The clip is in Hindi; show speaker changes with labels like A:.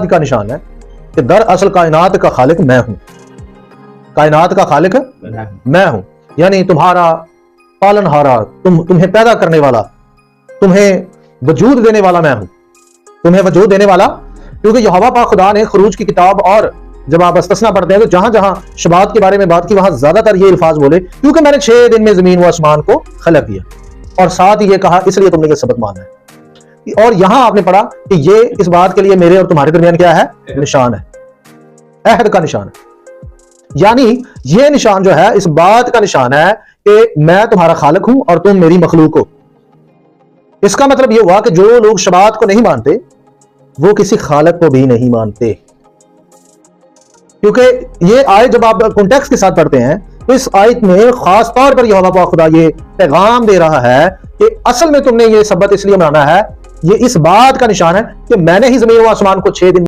A: का निशान है कि दरअसल कायनात का खालिक मैं हूं, कायनात का खालिक मैं हूं, यानी तुम्हारा पालनहारा, तुम्हें पैदा करने वाला, तुम्हें वजूद देने वाला मैं हूं, तुम्हें वजूद देने वाला। क्योंकि यहोवा पाक खुदा ने खरूज की किताब और जब आप इस्तिस्ना पढ़ते हैं तो जहां जहां शबात के बारे में बात की वहां ज्यादातर ये अल्फाज बोले, क्योंकि मैंने 6 दिन में जमीन व आसमान को खलक दिया, और साथ ही ये कहा इसलिए तुमने ये सबक माना है। और यहां आपने पढ़ा कि ये इस बात के लिए मेरे और तुम्हारे दरमियान क्या है, निशान है, अहद का निशान है। यानी ये निशान जो है इस बात का निशान है कि मैं तुम्हारा खालिक हूं और तुम मेरी मखलूक हो। इसका मतलब यह हुआ कि जो लोग शबात को नहीं मानते वो किसी खालिक को भी नहीं मानते, क्योंकि ये आयत जब आप कॉन्टेक्स्ट के साथ पढ़ते हैं तो इस आयत में खास तौर पर यहोवा पाक खुदा ये पैगाम दे रहा है कि असल में तुमने ये सबत इसलिए मनाना है, ये इस बात का निशान है कि मैंने ही जमीन व आसमान को 6 दिन